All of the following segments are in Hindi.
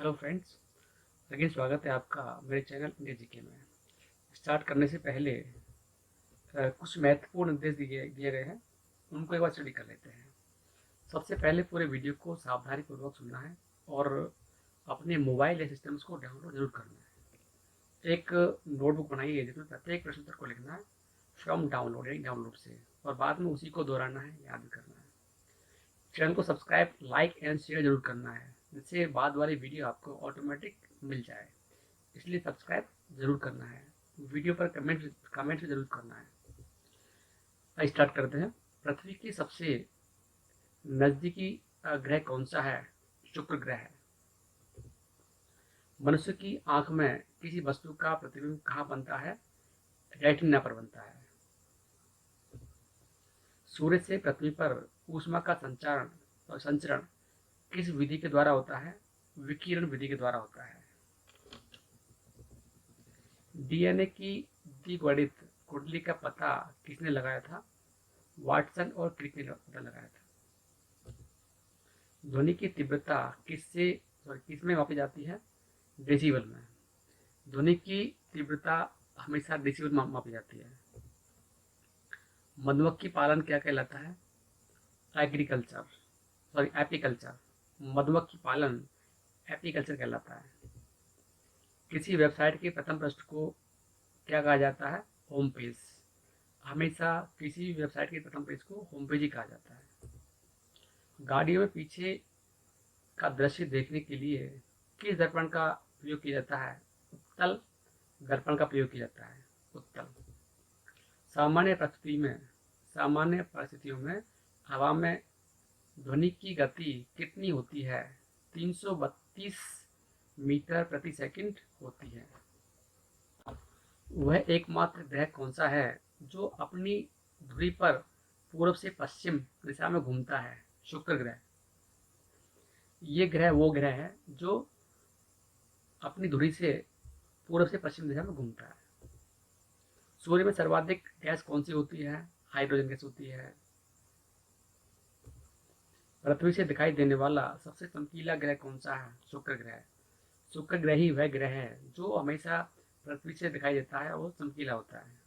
Hello friends. अगेन स्वागत है आपका मेरे चैनल इंडिया जीके में। स्टार्ट करने से पहले कुछ महत्वपूर्ण निर्देश दिए गए हैं, उनको एक बार स्टडी कर लेते हैं। सबसे पहले पूरे वीडियो को सावधानीपूर्वक सुनना है और अपने मोबाइल या सिस्टम्स को डाउनलोड जरूर करना है। एक नोटबुक बनाइए जिसमें प्रत्येक प्रश्न उत्तर को लिखना है फ्रॉम डाउनलोड यानी डाउनलोड से, और बाद में उसी को दोहराना है, याद करना है। चैनल को सब्सक्राइब, लाइक एंड शेयर जरूर करना है, जिससे बाद वाली वीडियो आपको ऑटोमेटिक मिल जाए। इसलिए सब्सक्राइब जरूर करना है। वीडियो पर कमेंट भी जरूर करना है। आइए स्टार्ट करते हैं। पृथ्वी के सबसे नजदीकी ग्रह कौन सा है? शुक्र ग्रह है। मनुष्य की आंख में किसी वस्तु का प्रतिबिंब कहाँ बनता है? रेटिना पर बनता है। सूर्य से पृथ्वी पर ऊष्मा का संचरण किस विधि के द्वारा होता है? विकिरण विधि के द्वारा होता है। डीएनए की द्विगुणित कुंडली का पता किसने लगाया था? वाटसन और क्रिक ने पता लगाया था। ध्वनि की तीव्रता किसमें मापी जाती है? डेसिबल में। ध्वनि की तीव्रता हमेशा डेसिबल में मापी जाती है। मधुमक्खी पालन क्या कहलाता है? एपीकल्चर। मधुमक्खी पालन एपीकल्चर कहलाता है। किसी वेबसाइट के प्रथम पृष्ठ को क्या कहा जाता है? Home page. हमेशा किसी वेबसाइट के प्रथम पेज को होम पेज ही कहा जाता है। गाड़ियों में पीछे का दृश्य देखने के लिए किस दर्पण का प्रयोग किया जाता है? उत्तल दर्पण का प्रयोग किया जाता है। उत्तल। सामान्य परिस्थितियों में हवा में ध्वनि की गति कितनी होती है? 332 मीटर प्रति सेकंड होती है। वह एकमात्र ग्रह कौन सा है जो अपनी धुरी पर पूर्व से पश्चिम दिशा में घूमता है? शुक्र ग्रह। ये ग्रह वो ग्रह है जो अपनी धुरी से पूर्व से पश्चिम दिशा में घूमता है। सूर्य में सर्वाधिक गैस कौन सी होती है? हाइड्रोजन गैस होती है। पृथ्वी से दिखाई देने वाला सबसे चमकीला ग्रह कौन सा है? शुक्र ग्रह। शुक्र ग्रह ही वह ग्रह है जो हमेशा पृथ्वी से दिखाई देता है और चमकीला होता है।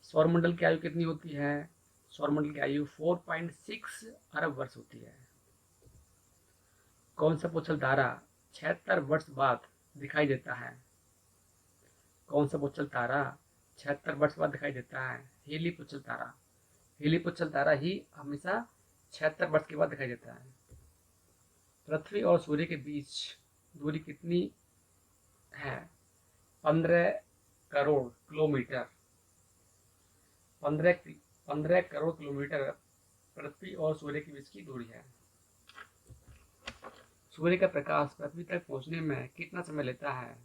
सौरमंडल की आयु कितनी होती है? सौरमंडल की आयु 4.6 अरब वर्ष होती है। कौन सा पुच्छल तारा 76 वर्ष बाद दिखाई देता है? कौन सा पुच्छल तारा 76 वर्ष बाद दिखाई देता है? हेली पुच्छल तारा। हेली पुच्छल तारा ही हमेशा 76 वर्ष के बाद दिखाई देता है। पृथ्वी और सूर्य के बीच दूरी कितनी है? 15 करोड़ किलोमीटर। 15 करोड़ किलोमीटर पृथ्वी और सूर्य के बीच की दूरी है। सूर्य का प्रकाश पृथ्वी तक पहुंचने में कितना समय लेता है?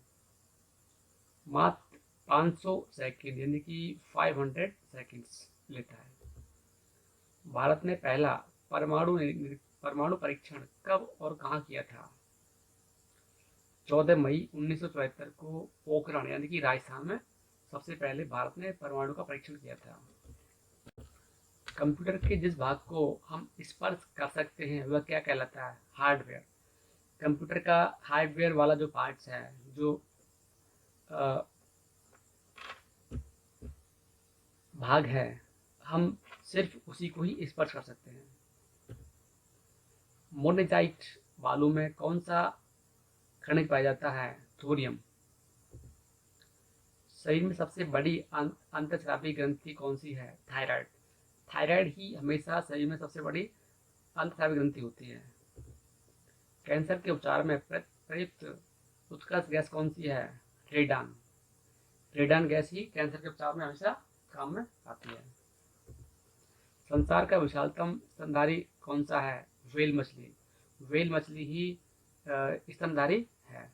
मात्र 500 सेकंड यानी कि 500 सेकंड्स लेता है। भारत ने पहला परमाणु परीक्षण कब और कहाँ किया था? 14 मई 1974 को पोखरण यानी कि राजस्थान में सबसे पहले भारत ने परमाणु का परीक्षण किया था। कंप्यूटर के जिस भाग को हम स्पर्श कर सकते हैं वह क्या कहलाता है? हार्डवेयर। कंप्यूटर का हार्डवेयर वाला जो पार्ट्स है, जो भाग है, हम सिर्फ उसी को ही स्पर्श कर सकते हैं। मोनेजाइट बालू में कौन सा खनिज पाया जाता है? थोरियम। शरीर में सबसे बड़ी अंतःस्रावी ग्रंथि कौन सी है? थायराइड। थायराइड ही हमेशा शरीर में सबसे बड़ी अंतःस्रावी ग्रंथि होती है। कैंसर के उपचार में प्रयुक्त उत्कृष्ट गैस कौन सी है? रेडान। रेडान गैस ही कैंसर के उपचार में हमेशा काम में आती है। संसार का विशालतम स्तनधारी कौन सा है? व्हेल मछली। व्हेल मछली ही स्तनधारी है।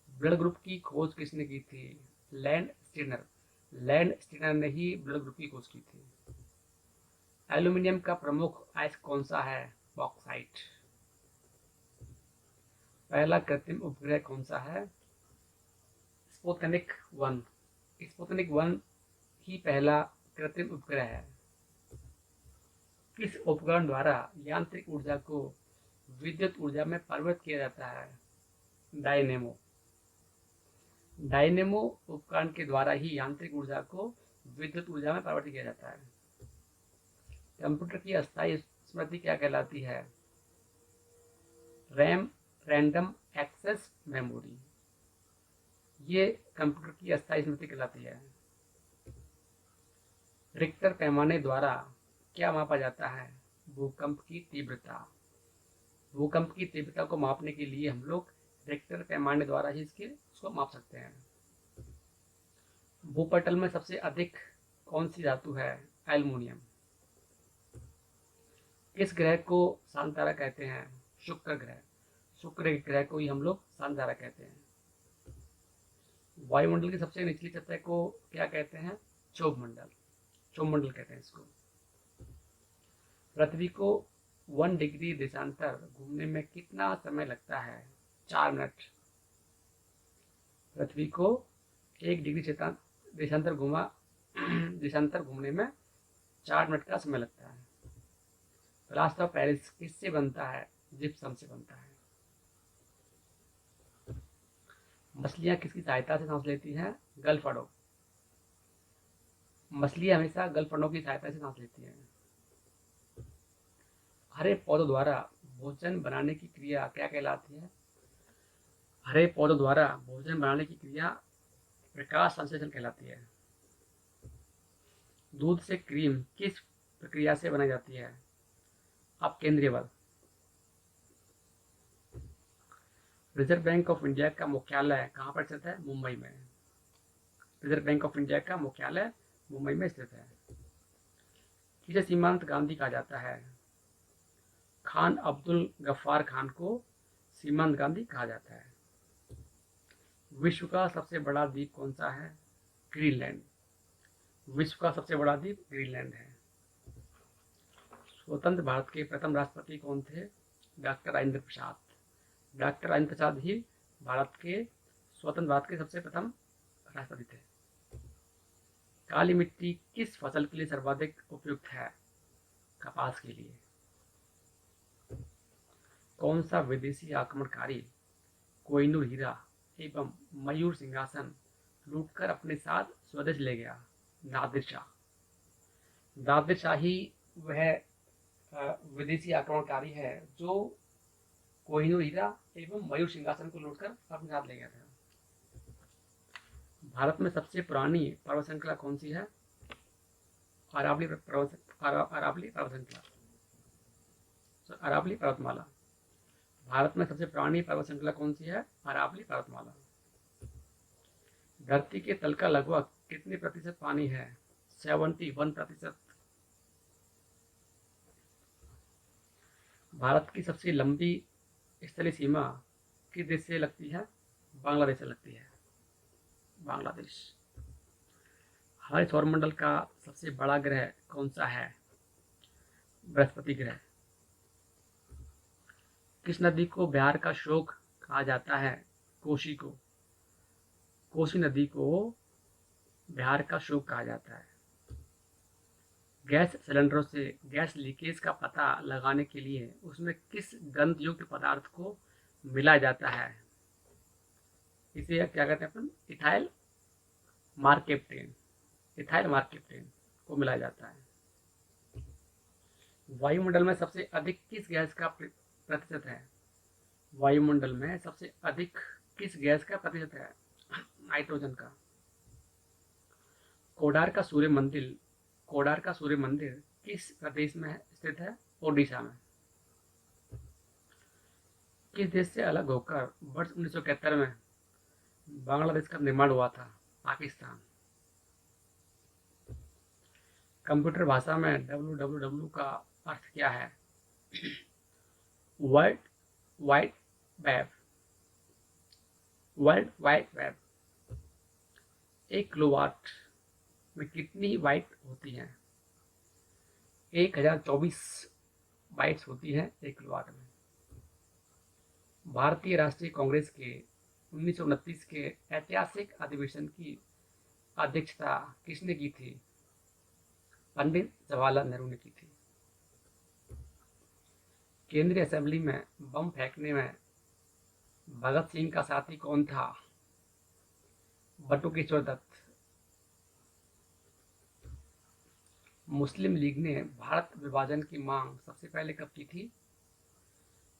ब्लड ग्रुप की खोज किसने की थी? Land Steiner. लैंड स्टीनर ने ही ब्लड ग्रुप की खोज की थी। एल्यूमिनियम का प्रमुख अयस्क कौन सा है? बॉक्साइट। पहला कृत्रिम उपग्रह कौन सा है? स्पुतनिक 1। स्पुतनिक 1 ही पहला कृत्रिम उपग्रह है। किस उपकरण द्वारा यांत्रिक ऊर्जा को विद्युत ऊर्जा में परिवर्तित किया जाता है? डायनेमो। डायनेमो उपकरण के द्वारा ही यांत्रिक ऊर्जा को विद्युत ऊर्जा में परिवर्तित किया जाता है। कंप्यूटर की अस्थायी स्मृति क्या कहलाती है? RAM, random access memory. ये कंप्यूटर की अस्थायी स्मृति कहलाती है। रिक्टर पैमाने द्वारा क्या मापा जाता है? भूकंप की तीव्रता। भूकंप की तीव्रता को मापने के लिए हम लोग रिक्टर पैमाने द्वारा ही उसको माप सकते हैं। भूपटल में सबसे अधिक कौन सी धातु है? एल्युमिनियम। किस ग्रह को शांत तारा कहते हैं? शुक्र ग्रह। शुक्र ग्रह को ही हम लोग शांत तारा कहते हैं। वायुमंडल की सबसे निचली सतह को क्या कहते हैं? क्षोभ मंडल। क्षोभ मंडल कहते हैं इसको। पृथ्वी को 1 डिग्री देशांतर घूमने में कितना समय लगता है? 4 मिनट। पृथ्वी को 1 डिग्री देशांतर घूमने में 4 मिनट का समय लगता है। प्लास्टर ऑफ पेरिस किससे बनता है? जिप्सम से बनता है। मछलियां किसकी सहायता से सांस लेती हैं? गलफड़ों। मछलियां हमेशा गलफड़ों की सहायता से सांस लेती हैं। हरे पौधों द्वारा भोजन बनाने की क्रिया क्या कहलाती है? हरे पौधों द्वारा भोजन बनाने की क्रिया प्रकाश संश्लेषण कहलाती है। दूध से क्रीम किस प्रक्रिया से बनाई जाती है? अपकेंद्रीय बल। रिजर्व बैंक ऑफ इंडिया का मुख्यालय कहाँ पर स्थित है? मुंबई में। रिजर्व बैंक ऑफ इंडिया का मुख्यालय मुंबई में स्थित है। किसे सीमांत गांधी कहा जाता है? खान अब्दुल गफ्फार खान को सीमांत गांधी कहा जाता है। विश्व का सबसे बड़ा द्वीप कौन सा है? ग्रीनलैंड। विश्व का सबसे बड़ा द्वीप ग्रीनलैंड है। स्वतंत्र भारत के प्रथम राष्ट्रपति कौन थे? डॉक्टर राजेंद्र प्रसाद। डॉक्टर राजेंद्र प्रसाद ही स्वतंत्र भारत के सबसे प्रथम राष्ट्रपति थे। काली मिट्टी किस फसल के लिए सर्वाधिक उपयुक्त है? कपास के लिए। कौन सा विदेशी आक्रमणकारी कोहिनूर हीरा एवं मयूर सिंहासन लूटकर अपने साथ स्वदेश ले गया? नादिर शाह। नादिर शाह ही वह विदेशी आक्रमणकारी है जो कोहिनूर हीरा एवं मयूर सिंहासन को लूटकर अपने साथ ले गया था। भारत में सबसे पुरानी पर्वत श्रृंखला कौन सी है? अरावली पर्वतमाला। भारत में सबसे पुरानी पर्वत श्रृंखला कौन सी है? अरावली पर्वतमाला। धरती के तल का लगभग कितने प्रतिशत पानी है? 71%। भारत की सबसे लंबी स्थलीय सीमा किस देश से लगती है? बांग्लादेश से लगती है। बांग्लादेश। हमारे सौरमंडल का सबसे बड़ा ग्रह कौन सा है? बृहस्पति ग्रह। किस नदी को बिहार का शोक कहा जाता है? कोसी को। कोसी नदी को बिहार का शोक कहा जाता है। गैस सिलेंडरों से गैस लीकेज का पता लगाने के लिए उसमें किस गंध युक्त पदार्थ को मिलाया जाता है? इसे क्या कहते हैं अपन? इथाइल मार्केप्टेन। इथाइल मार्केप्टेन को मिलाया जाता है। वायुमंडल में सबसे अधिक किस गैस का प्रतिशत है? वायुमंडल में सबसे अधिक किस गैस का प्रतिशत है? नाइट्रोजन का। कोडार का सूर्य मंदिर किस प्रदेश में स्थित है? ओडिशा में। किस देश से अलग होकर वर्ष 1971 में बांग्लादेश का निर्माण हुआ था? पाकिस्तान। कंप्यूटर भाषा में www का अर्थ क्या है? World wide web. World wide web. 1 kilowatt में कितनी बाइट होती हैं? 1024 बाइट्स होती हैं 1 किलोवाट में। भारतीय राष्ट्रीय कांग्रेस के 1929 के ऐतिहासिक अधिवेशन की अध्यक्षता किसने की थी? पंडित जवाहरलाल नेहरू ने की थी। केंद्रीय असेंबली में बम फेंकने में भगत सिंह का साथी कौन था? बटुकेश्वर दत्त। मुस्लिम लीग ने भारत विभाजन की मांग सबसे पहले कब की थी?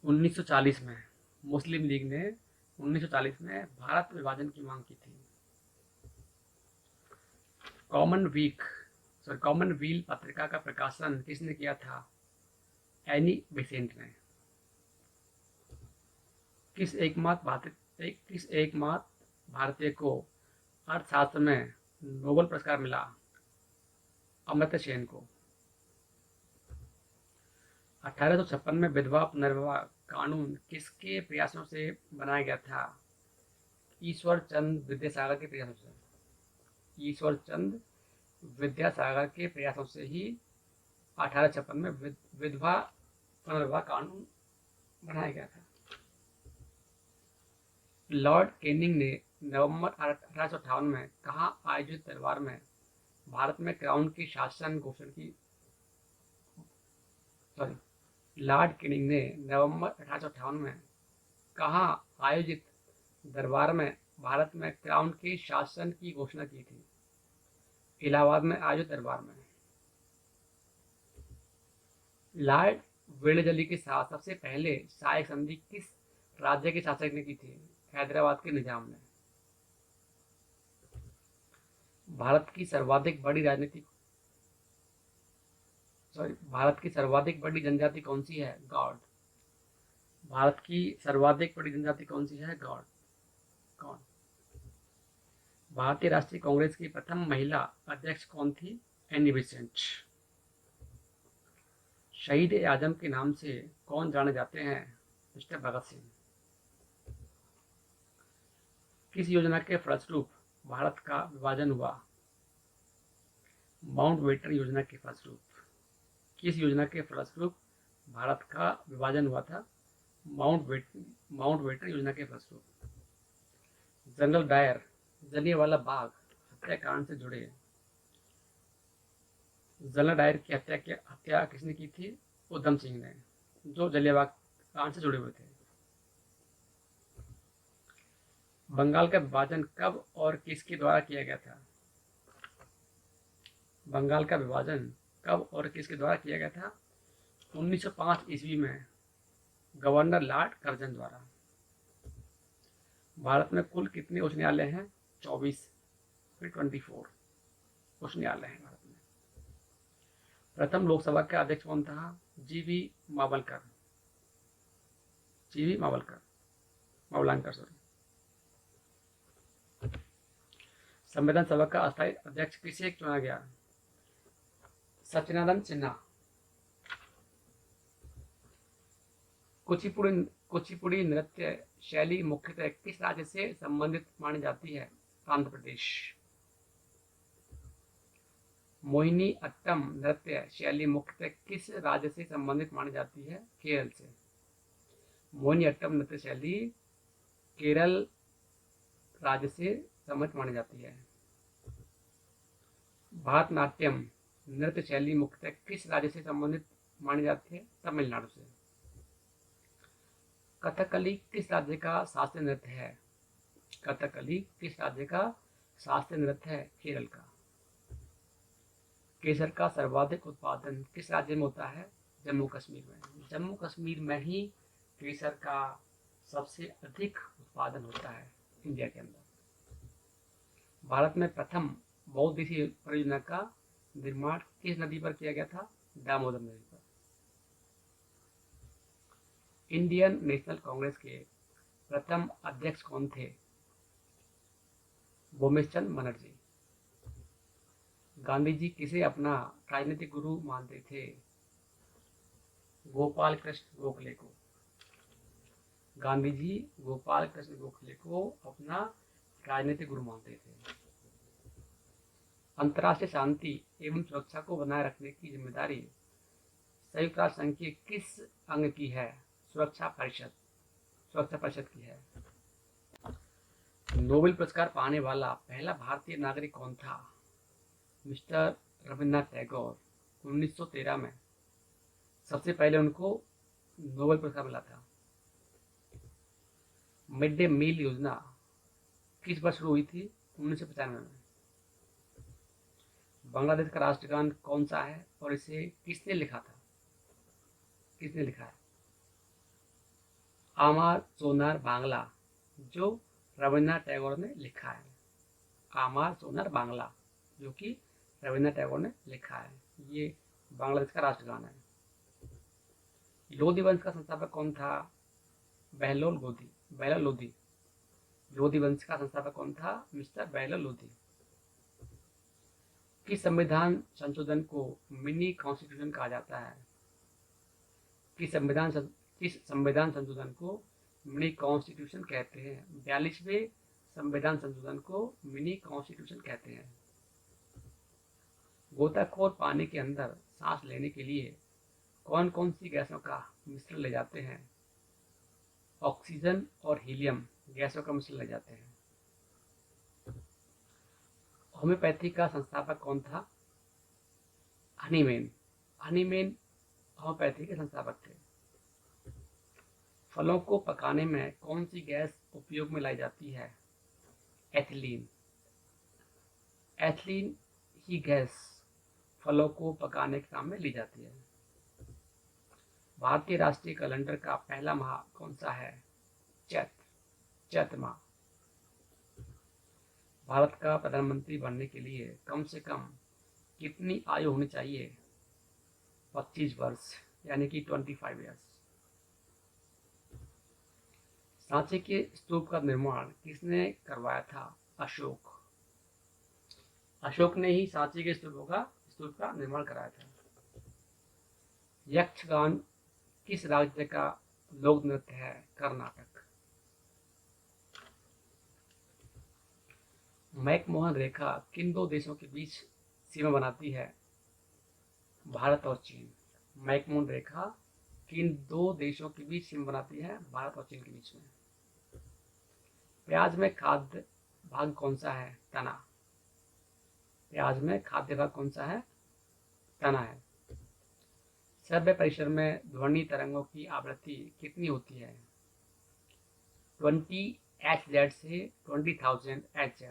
1940 में। मुस्लिम लीग ने 1940 में भारत विभाजन की मांग की थी। कॉमनवील पत्रिका का प्रकाशन किसने किया था? एनी बेसेंट ने। किस एकमात्र भारतीय को अर्थशास्त्र में नोबेल पुरस्कार मिला? अमर्त्य सेन को। 1856 में विधवा पुनर्विवाह कानून किसके प्रयासों से बनाया गया था? ईश्वर चंद विद्यासागर के प्रयासों से। ईश्वर चंद विद्यासागर के प्रयासों से ही 1856 में विधवा पुनर्विवाह कानून बनाया गया था। लॉर्ड कैनिंग ने नवंबर 1858 में कहाँ आयोजित दरबार में भारत में क्राउन की शासन घोषणा की? लॉर्ड कैनिंग ने नवंबर 1858 में कहाँ आयोजित दरबार में भारत में क्राउन की शासन की घोषणा की थी? इलाहाबाद में आयोजित दरबार में। लॉर्ड वेलेस्ली के साथ सबसे पहले सहायक संधि किस राज्य के शासक ने की थी? हैदराबाद के निजाम ने। भारत की सर्वाधिक बड़ी जनजाति कौन सी है? गौड़। भारत की सर्वाधिक बड़ी जनजाति कौन सी है? गौड़। कौन? भारतीय राष्ट्रीय कांग्रेस की प्रथम महिला अध्यक्ष कौन थी? Annie Besant. शहीद ए आजम के नाम से कौन जाने जाते हैं? मिस्टर भगत सिंह। किस योजना के फलस्वरूप भारत का विभाजन हुआ? माउंटबेटन योजना के फलस्वरूप। किस योजना के फलस्वरूप भारत का विभाजन हुआ था? माउंटबेटन योजना के फलस्वरूप। जनरल डायर जलियांवाला बाग हत्याकांड से जुड़े। जनरल डायर की हत्या किसने की थी? उधम सिंह ने, जो जलियांवाला कांड से जुड़े हुए थे। बंगाल का विभाजन कब और किसके द्वारा किया गया था? बंगाल का विभाजन कब और किसके द्वारा किया गया था? 1905 ईस्वी में गवर्नर लॉर्ड कर्जन द्वारा। भारत में कुल कितने उच्च न्यायालय हैं? 24 उच्च न्यायालय हैं भारत में। प्रथम लोकसभा के अध्यक्ष कौन था? जीवी मावलंकर। संविधान सभा का अस्थायी अध्यक्ष किसे चुना गया? सच्चिदानंद सिन्हा। कुचिपुड़ी नृत्य शैली मुख्यतः किस राज्य से संबंधित मानी जाती है? आंध्र प्रदेश। मोहिनी अट्टम नृत्य शैली मुख्यतः किस राज्य से संबंधित मानी जाती है? केरल से। मोहिनी अट्टम नृत्य शैली केरल राज्य से संबंधित मानी जाती है। भारतनाट्यम नृत्य शैली मुख्यतः किस राज्य से संबंधित मानी जाती है? तमिलनाडु से। कथकली किस राज्य का शास्त्रीय नृत्य है? कथकली किस राज्य का शास्त्रीय नृत्य है? केरल का। केसर का सर्वाधिक उत्पादन किस राज्य में होता है? जम्मू कश्मीर में। जम्मू कश्मीर में ही केसर का सबसे अधिक उत्पादन होता है इंडिया के अंदर। भारत में प्रथम बहुउद्देशीय परियोजना का निर्माण किस नदी पर किया गया था? दामोदर नदी पर। इंडियन नेशनल कांग्रेस के प्रथम अध्यक्ष कौन थे? भूमेशचंद्र बनर्जी। गांधी जी किसे अपना राजनीतिक गुरु मानते थे? गोपाल कृष्ण गोखले को। गांधी जी गोपाल कृष्ण गोखले को अपना राजनीतिक गुरु मानते थे। अंतर्राष्ट्रीय शांति एवं सुरक्षा को बनाए रखने की जिम्मेदारी संयुक्त राष्ट्र संघ के किस अंग की है? सुरक्षा परिषद की है। नोबेल पुरस्कार पाने वाला पहला भारतीय नागरिक कौन था? मिस्टर रविन्द्रनाथ टैगोर। 1913 में सबसे पहले उनको नोबेल पुरस्कार मिला था। मिड डे मील योजना किस वर्ष शुरू हुई थी? 1995 में। बांग्लादेश का राष्ट्रगान कौन सा है और इसे किसने लिखा था? किसने लिखा है? आमार सोनार बांग्ला, जो रविन्द्रनाथ टैगोर ने लिखा है। आमार सोनार बांग्ला, जो कि रविन्द्रनाथ टैगोर ने लिखा है। ये बांग्लादेश का राष्ट्रगान है। लोधी वंश का संस्थापक कौन था? बहलोल लोधी। बहलोल लोधी। लोधी वंश का संस्थापक कौन था? मिस्टर बहलोल लोधी। किस संविधान संशोधन को मिनी कॉन्स्टिट्यूशन कहा जाता है? किस संविधान संशोधन को मिनी कॉन्स्टिट्यूशन कहते हैं? 42वें संविधान संशोधन को मिनी कॉन्स्टिट्यूशन कहते हैं। गोताखोर पानी के अंदर सांस लेने के लिए कौन कौन सी गैसों का मिश्रण ले जाते हैं? ऑक्सीजन और हीलियम गैसों का मिश्रण ले जाते हैं। होम्योपैथी का संस्थापक कौन था? हनीमैन। हनीमैन होम्योपैथी के संस्थापक थे। फलों को पकाने में कौन सी गैस उपयोग में लाई जाती है? एथिलीन। एथिलीन ही गैस फलों को पकाने के काम में ली जाती है। भारतीय राष्ट्रीय कैलेंडर का पहला माह कौन सा है? चैत्र माह। भारत का प्रधानमंत्री बनने के लिए कम से कम कितनी आयु होनी चाहिए? 25 वर्ष, यानी कि 25 ईयर्स। सांची के स्तूप का निर्माण किसने करवाया था? अशोक। अशोक ने ही सांची के स्तूप का निर्माण कराया था। यक्षगान किस राज्य का लोक नृत्य है? कर्नाटक। मैकमोहन रेखा किन दो देशों के बीच सीमा बनाती है? भारत और चीन। मैकमोहन रेखा किन दो देशों के बीच सीमा बनाती है? भारत और चीन के बीच में। प्याज में खाद्य भाग कौन सा है? तना। प्याज में खाद्य भाग कौन सा है? तना है। सभ्य परिसर में ध्वनि तरंगों की आवृत्ति कितनी होती है? 20 Hz से 20,000 Hz।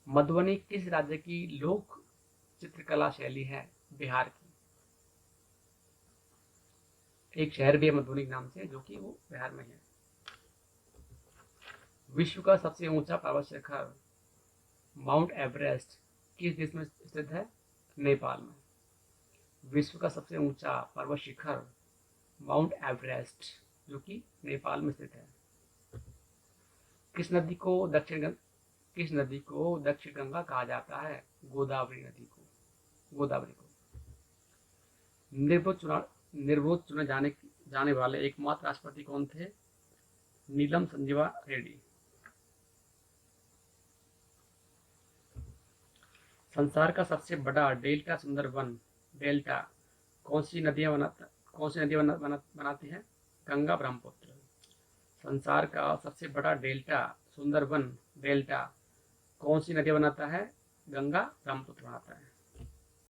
मधुबनी किस राज्य की लोक चित्रकला शैली है? बिहार की। एक शहर भी है मधुबनी के नाम से, जो कि वो बिहार में है। विश्व का सबसे ऊंचा पर्वत शिखर माउंट एवरेस्ट किस देश में स्थित है? नेपाल में। विश्व का सबसे ऊंचा पर्वत शिखर माउंट एवरेस्ट, जो कि नेपाल में स्थित है। किस नदी को दक्षिण गंगा कहा जाता है? गोदावरी नदी को। गोदावरी को। निर्विरोध चुने जाने वाले एकमात्र राष्ट्रपति कौन थे? नीलम संजीवा रेड्डी। संसार का सबसे बड़ा डेल्टा सुंदरवन डेल्टा कौन सी नदियां बनाती है? गंगा ब्रह्मपुत्र। संसार का सबसे बड़ा डेल्टा सुंदरवन डेल्टा कौन सी नदियां बनाता है? गंगा ब्रह्मपुत्र बनाता है।